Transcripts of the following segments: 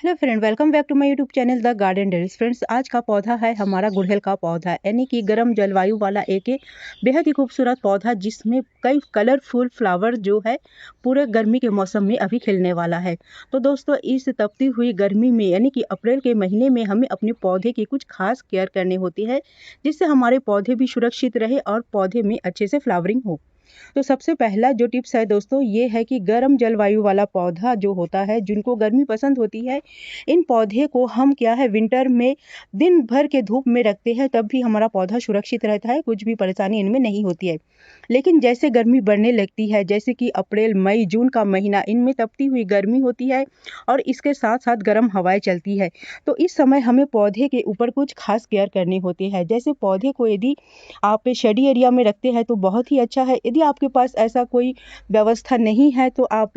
Hello friend, welcome back to my YouTube channel the garden days. Friends, आज का पौधा है हमारा गुड़हल का पौधा, यानी कि गर्म जलवायु वाला एक बेहद ही खूबसूरत पौधा जिसमें कई कलरफुल फ्लावर जो है पूरे गर्मी के मौसम में अभी खिलने वाला है। तो दोस्तों, इस तपती हुई गर्मी में यानी कि अप्रैल के महीने में हमें अपने पौधे की कुछ खास केयर करनी होती है, जिससे हमारे पौधे भी सुरक्षित रहे और पौधे में अच्छे से फ्लावरिंग हो। तो सबसे पहला जो टिप्स है दोस्तों, ये है कि गर्म जलवायु वाला पौधा जो होता है, जिनको गर्मी पसंद होती है, इन पौधे को हम क्या है विंटर में दिन भर के धूप में रखते हैं, तब भी हमारा पौधा सुरक्षित रहता है, कुछ भी परेशानी इनमें नहीं होती है। लेकिन जैसे गर्मी बढ़ने लगती है, जैसे कि अप्रैल मई जून का महीना, इनमें तपती हुई गर्मी होती है और इसके साथ साथ गर्म हवाएं चलती है। तो इस समय हमें पौधे के ऊपर कुछ खास केयर करनी होती है। जैसे पौधे को यदि आप शेडी एरिया में रखते हैं तो बहुत ही अच्छा है। यदि आपके पास ऐसा कोई व्यवस्था नहीं है तो आप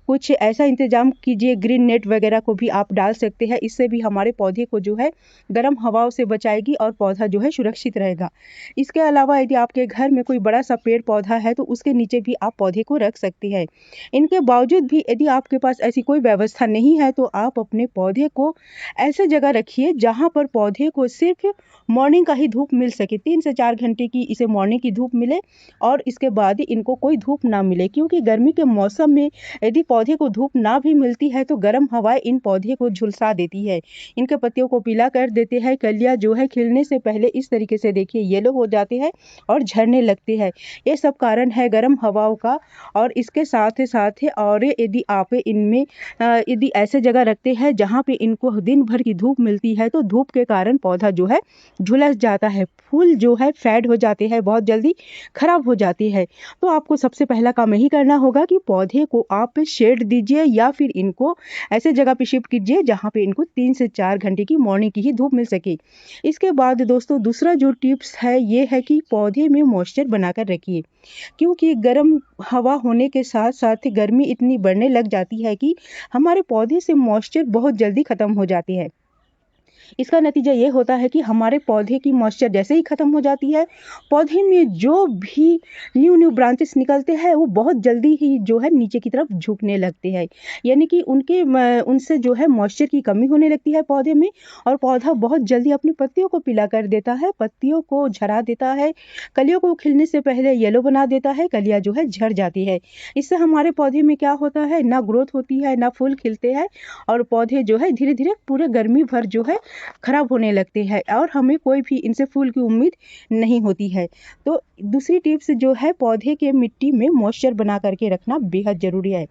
कुछ ऐसा इंतजाम कीजिए, ग्रीन नेट वगैरह को भी आप डाल सकते हैं। इससे भी हमारे पौधे को जो है गर्म हवाओं से बचाएगी और पौधा जो है सुरक्षित रहेगा। इसके अलावा यदि आपके घर में कोई बड़ा सा पेड़ पौधा है तो उसके नीचे भी आप पौधे को रख सकते हैं। इनके बावजूद भी यदि आपके पास ऐसी कोई व्यवस्था नहीं है तो आप अपने पौधे को ऐसे जगह रखिए जहाँ पर पौधे को सिर्फ मॉर्निंग का ही धूप मिल सके। 3 से 4 घंटे की इसे मॉर्निंग की धूप मिले और इसके बाद ही इनको कोई धूप ना मिले, क्योंकि गर्मी के मौसम में यदि पौधे को धूप ना भी मिलती है तो गर्म हवाएं इन पौधे को झुलसा देती है, इनके पत्तियों को पीला कर देते हैं। कलियां जो है खिलने से पहले इस तरीके से देखिए येलो हो जाते हैं और झड़ने लगते हैं। ये सब कारण है गर्म हवाओं का। और इसके साथ साथ और यदि आप इनमें यदि ऐसे जगह रखते हैं जहाँ पे इनको दिन भर की धूप मिलती है तो धूप के कारण पौधा जो है झुलस जाता है, फूल जो है फेड हो जाते हैं, बहुत जल्दी खराब हो जाती है। तो आपको सबसे पहला काम यही करना होगा कि पौधे को आप शेड दीजिए या फिर इनको ऐसे जगह पे शिफ्ट कीजिए जहाँ पे इनको 3 से 4 घंटे की मॉर्निंग की ही धूप मिल सके। इसके बाद दोस्तों, दूसरा जो टिप्स है ये है कि पौधे में मॉइस्चर बनाकर रखिए, क्योंकि गर्म हवा होने के साथ साथ गर्मी इतनी बढ़ने लग जाती है कि हमारे पौधे से मॉइस्चर बहुत जल्दी खत्म हो जाती है। इसका नतीजा ये होता है कि हमारे पौधे की मॉइस्चर जैसे ही खत्म हो जाती है, पौधे में जो भी न्यू ब्रांचेस निकलते हैं वो बहुत जल्दी ही जो है नीचे की तरफ झुकने लगते हैं, यानी कि उनसे जो है मॉइस्चर की कमी होने लगती है पौधे में और पौधा बहुत जल्दी अपनी पत्तियों को पीला कर देता है, पत्तियों को झरा देता है, कलियों को खिलने से पहले येलो बना देता है, कलियां जो है झड़ जाती है। इससे हमारे पौधे में क्या होता है, ना ग्रोथ होती है, ना फूल खिलते हैं और पौधे जो है धीरे धीरे पूरे गर्मी भर जो है खराब होने लगते हैं और हमें कोई भी इनसे फूल की उम्मीद नहीं होती है। तो दूसरी टिप्स जो है, पौधे के मिट्टी में मॉइस्चर बना करके रखना बेहद ज़रूरी है।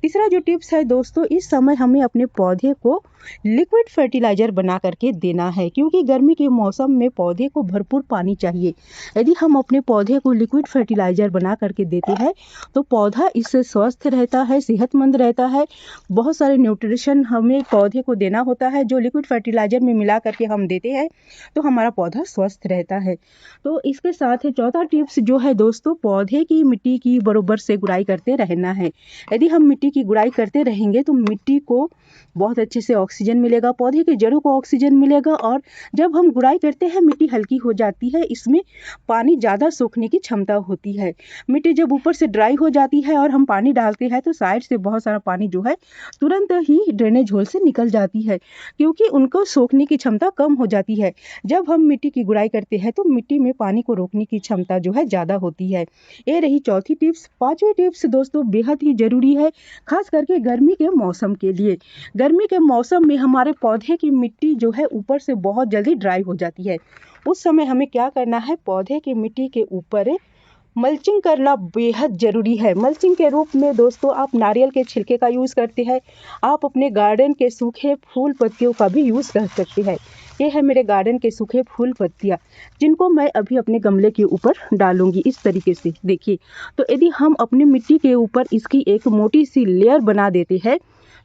तीसरा जो टिप्स है दोस्तों, इस समय हमें अपने पौधे को लिक्विड फर्टिलाइजर बना करके देना है, क्योंकि गर्मी के मौसम में पौधे को भरपूर पानी चाहिए। यदि हम अपने पौधे को लिक्विड फर्टिलाइजर बना करके देते हैं तो पौधा इससे स्वस्थ रहता है, सेहतमंद रहता है। बहुत सारे न्यूट्रिशन हमें पौधे को देना होता है जो लिक्विड फर्टिलाइजर में मिला करके हम देते हैं, तो हमारा पौधा स्वस्थ रहता है। तो इसके साथ ही चौथा टिप्स जो है दोस्तों, पौधे की मिट्टी की बरोबर से गुड़ाई करते रहना है। यदि हम मिट्टी की गुड़ाई करते रहेंगे तो मिट्टी को बहुत अच्छे से ऑक्सीजन मिलेगा, पौधे के जड़ों को ऑक्सीजन मिलेगा और जब हम गुड़ाई करते हैं मिट्टी हल्की हो जाती है, इसमें पानी ज़्यादा सोखने की क्षमता होती है। मिट्टी जब ऊपर से ड्राई हो जाती है और हम पानी डालते हैं तो साइड से बहुत सारा पानी जो है तुरंत ही ड्रेनेज होल से निकल जाती है, क्योंकि उनको सोखने की क्षमता कम हो जाती है। जब हम मिट्टी की गुड़ाई करते हैं तो मिट्टी में पानी को रोकने की क्षमता जो है ज़्यादा होती है। ये रही चौथी टिप्स। पांचवी टिप्स दोस्तों बेहद ही ज़रूरी है, खास करके गर्मी के मौसम के लिए। गर्मी के मौसम में हमारे पौधे की मिट्टी जो है ऊपर से बहुत जल्दी ड्राई हो जाती है। उस समय हमें क्या करना है, पौधे की मिट्टी के ऊपर मल्चिंग करना बेहद ज़रूरी है। मल्चिंग के रूप में दोस्तों आप नारियल के छिलके का यूज़ करते हैं, आप अपने गार्डन के सूखे फूल पत्तियों का भी यूज़ कर सकते हैं। ये है मेरे गार्डन के सूखे फूल पत्तियाँ, जिनको मैं अभी अपने गमले के ऊपर डालूंगी इस तरीके से। देखिए, तो यदि हम अपनी मिट्टी के ऊपर इसकी एक मोटी सी लेयर बना देते हैं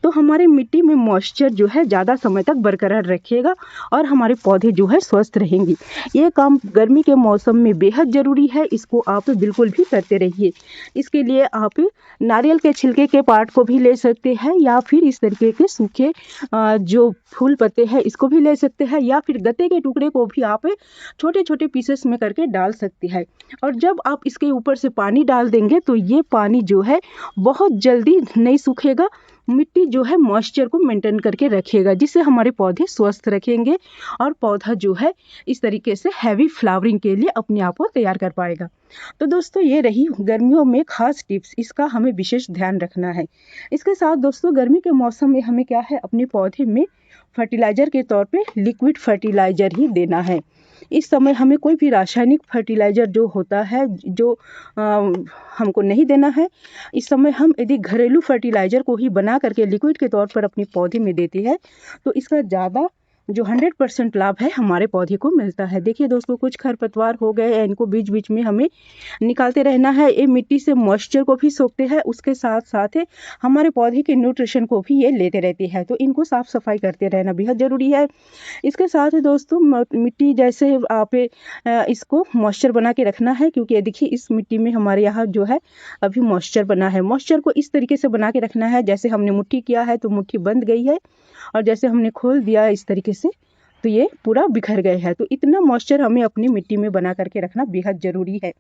तो हमारे मिट्टी में मॉइस्चर जो है ज़्यादा समय तक बरकरार रखेगा और हमारे पौधे जो है स्वस्थ रहेंगे। ये काम गर्मी के मौसम में बेहद ज़रूरी है, इसको आप बिल्कुल भी करते रहिए। इसके लिए आप नारियल के छिलके के पार्ट को भी ले सकते हैं या फिर इस तरीके के सूखे जो फूल पत्ते हैं इसको भी ले सकते हैं, या फिर गत्ते के टुकड़े को भी आप छोटे छोटे पीसेस में करके डाल सकते हैं। और जब आप इसके ऊपर से पानी डाल देंगे तो ये पानी जो है बहुत जल्दी नहीं सूखेगा, मिट्टी जो है मॉइस्चर को मेंटेन करके रखेगा, जिससे हमारे पौधे स्वस्थ रखेंगे और पौधा जो है इस तरीके से हैवी फ्लावरिंग के लिए अपने आप को तैयार कर पाएगा। तो दोस्तों ये रही गर्मियों में खास टिप्स, इसका हमें विशेष ध्यान रखना है। इसके साथ दोस्तों गर्मी के मौसम में हमें क्या है, अपने पौधे में फर्टिलाइज़र के तौर पे लिक्विड फर्टिलाइज़र ही देना है। इस समय हमें कोई भी रासायनिक फर्टिलाइज़र जो होता है जो हमको नहीं देना है। इस समय हम यदि घरेलू फर्टिलाइज़र को ही बना करके लिक्विड के तौर पर अपने पौधे में देते हैं तो इसका ज़्यादा जो 100% लाभ है हमारे पौधे को मिलता है। देखिए दोस्तों कुछ खरपतवार हो गए हैं, इनको बीच बीच में हमें निकालते रहना है। ये मिट्टी से मॉइस्चर को भी सोखते हैं, उसके साथ साथ हमारे पौधे के न्यूट्रिशन को भी ये लेते रहते हैं, तो इनको साफ सफाई करते रहना बेहद ज़रूरी है। इसके साथ ही दोस्तों मिट्टी जैसे आप इसको मॉइस्चर बना के रखना है, क्योंकि ये देखिए इस मिट्टी में हमारे यहाँ जो है अभी मॉइस्चर बना है। मॉइस्चर को इस तरीके से बना के रखना है, जैसे हमने मुट्ठी किया है तो मुट्ठी बंध गई है, और जैसे हमने खोल दिया इस तरीके से तो ये पूरा बिखर गए है। तो इतना मॉइस्चर हमें अपनी मिट्टी में बना करके रखना बेहद ज़रूरी है।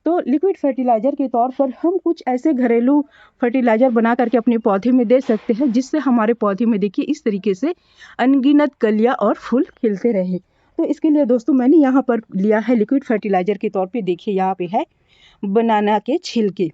तो लिक्विड फर्टिलाइज़र के तौर पर हम कुछ ऐसे घरेलू फर्टिलाइज़र बना करके अपने पौधे में दे सकते हैं, जिससे हमारे पौधे में देखिए इस तरीके से अनगिनत कलियाँ और फूल खिलते रहे। तो इसके लिए दोस्तों मैंने यहाँ पर लिया है लिक्विड फर्टिलाइज़र के तौर पे, देखिए यहाँ पे है बनाना के छिलके,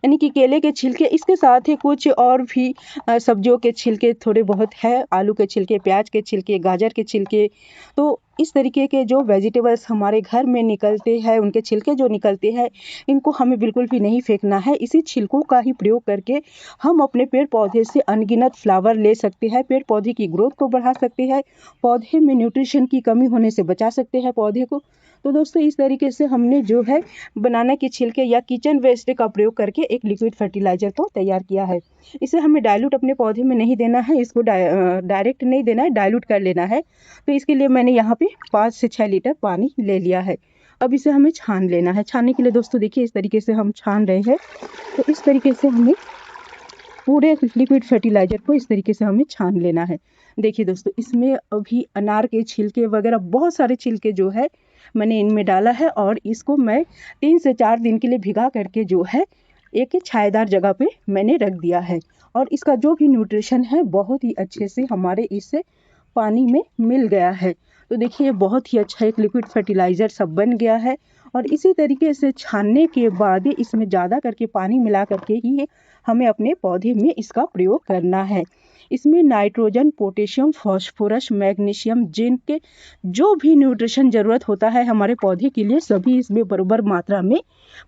यानी कि केले के छिलके। इसके साथ ही कुछ और भी सब्जियों के छिलके थोड़े बहुत है, आलू के छिलके, प्याज के छिलके, गाजर के छिलके। तो इस तरीके के जो वेजिटेबल्स हमारे घर में निकलते हैं, उनके छिलके जो निकलते हैं, इनको हमें बिल्कुल भी नहीं फेंकना है। इसी छिलकों का ही प्रयोग करके हम अपने पेड़ पौधे से अनगिनत फ्लावर ले सकते हैं, पेड़ पौधे की ग्रोथ को बढ़ा सकते हैं, पौधे में न्यूट्रिशन की कमी होने से बचा सकते हैं पौधे को। तो दोस्तों इस तरीके से हमने जो है बनाना के छिलके या किचन वेस्ट का प्रयोग करके एक लिक्विड फर्टिलाइज़र को तैयार किया है। इसे हमें डाइल्यूट अपने पौधे में नहीं देना है, इसको डायरेक्ट नहीं देना है, डाइल्यूट कर लेना है। तो इसके लिए मैंने यहाँ पे 5 से 6 लीटर पानी ले लिया है। अब इसे हमें छान लेना है। छानने के लिए दोस्तों देखिए इस तरीके से हम छान रहे हैं। तो इस तरीके से हमें पूरे लिक्विड फर्टिलाइज़र को इस तरीके से हमें छान लेना है। देखिए दोस्तों इसमें अभी अनार के छिलके वगैरह बहुत सारे छिलके जो है मैंने इनमें डाला है, और इसको मैं 3 से 4 दिन के लिए भिगा करके जो है एक छायादार जगह पे मैंने रख दिया है, और इसका जो भी न्यूट्रिशन है बहुत ही अच्छे से हमारे इस पानी में मिल गया है। तो देखिए बहुत ही अच्छा एक लिक्विड फर्टिलाइज़र सब बन गया है। और इसी तरीके से छानने के बाद इसमें ज़्यादा करके पानी मिला करके ही हमें अपने पौधे में इसका प्रयोग करना है। इसमें nitrogen, potassium, phosphorus, magnesium, zinc के जो भी न्यूट्रिशन ज़रूरत होता है हमारे पौधे के लिए सभी इसमें बराबर मात्रा में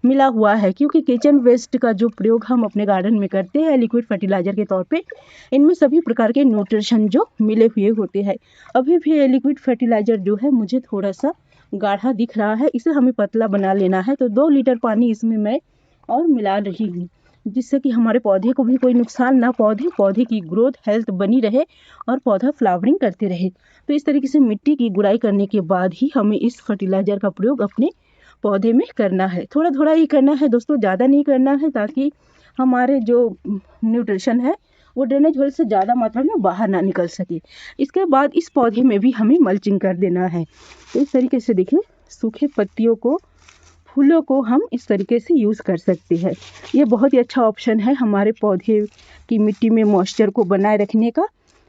मिला हुआ है। क्योंकि किचन वेस्ट का जो प्रयोग हम अपने गार्डन में करते हैं लिक्विड फर्टिलाइज़र के तौर पे, इनमें सभी प्रकार के न्यूट्रिशन जो मिले हुए होते हैं। अभी भी ये लिक्विड फर्टिलाइज़र जो है मुझे थोड़ा सा गाढ़ा दिख रहा है, इसे हमें पतला बना लेना है। तो 2 लीटर पानी इसमें मैं और मिला रही हूँ, जिससे कि हमारे पौधे को भी कोई नुकसान ना पौधे की ग्रोथ हेल्थ बनी रहे और पौधा फ्लावरिंग करते रहे। तो इस तरीके से मिट्टी की गुड़ाई करने के बाद ही हमें इस फर्टिलाइज़र का प्रयोग अपने पौधे में करना है। थोड़ा थोड़ा ही करना है दोस्तों, ज़्यादा नहीं करना है, ताकि हमारे जो न्यूट्रिशन है वो ड्रेनेज होल से ज़्यादा मात्रा में बाहर ना निकल सके। इसके बाद इस पौधे में भी हमें मल्चिंग कर देना है। तो इस तरीके से देखिए सूखे पत्तियों को, फूलों को हम इस तरीके से यूज़ कर सकते हैं। ये बहुत ही अच्छा ऑप्शन है हमारे पौधे की मिट्टी में मॉइस्चर को बनाए रखने का।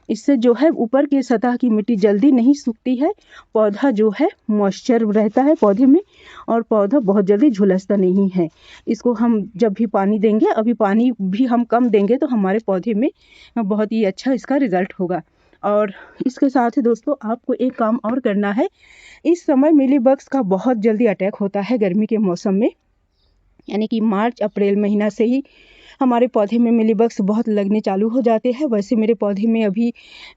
इससे जो है ऊपर की सतह की मिट्टी जल्दी नहीं सूखती है, पौधा जो है मॉइस्चर रहता है पौधे में, और पौधा बहुत जल्दी झुलसता नहीं है। इसको हम जब भी पानी देंगे, अभी पानी भी हम कम देंगे तो हमारे पौधे में बहुत ही अच्छा इसका रिज़ल्ट होगा। और इसके साथ ही दोस्तों आपको एक काम और करना है। इस समय मिलीबग्स का बहुत जल्दी अटैक होता है गर्मी के मौसम में, यानी कि मार्च अप्रैल महीना से ही हमारे पौधे में मिलीबग्स बहुत लगने चालू हो जाते हैं। वैसे मेरे पौधे में अभी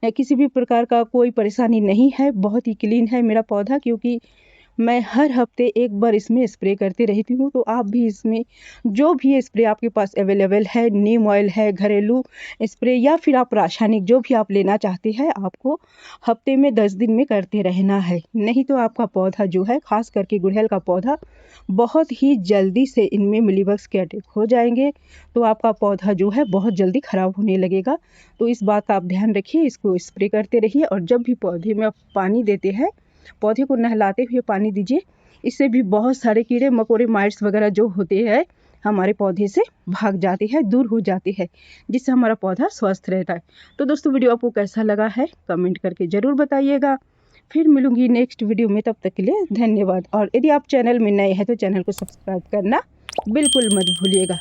किसी भी प्रकार का कोई परेशानी नहीं है, बहुत ही क्लीन है मेरा पौधा, क्योंकि मैं हर हफ्ते एक बार इसमें स्प्रे करते रहती हूँ। तो आप भी इसमें जो भी स्प्रे आपके पास अवेलेबल है, नीम ऑयल है, घरेलू स्प्रे, या फिर आप रासायनिक जो भी आप लेना चाहते हैं, आपको हफ्ते में 10 दिन में करते रहना है। नहीं तो आपका पौधा जो है, खास करके गुड़हल का पौधा, बहुत ही जल्दी से इनमें मिलीबग्स के अटैक हो जाएंगे। तो आपका पौधा जो है बहुत जल्दी ख़राब होने लगेगा। तो इस बात का आप ध्यान रखिए, इसको स्प्रे करते रहिए। और जब भी पौधे में आप पानी देते हैं, पौधे को नहलाते हुए पानी दीजिए। इससे भी बहुत सारे कीड़े मकोड़े, माइट्स वगैरह जो होते हैं हमारे पौधे से भाग जाती है, दूर हो जाती है, जिससे हमारा पौधा स्वस्थ रहता है। तो दोस्तों वीडियो आपको कैसा लगा है कमेंट करके ज़रूर बताइएगा। फिर मिलूंगी नेक्स्ट वीडियो में, तब तक के लिए धन्यवाद। और यदि आप चैनल में नए हैं तो चैनल को सब्सक्राइब करना बिल्कुल मत भूलिएगा।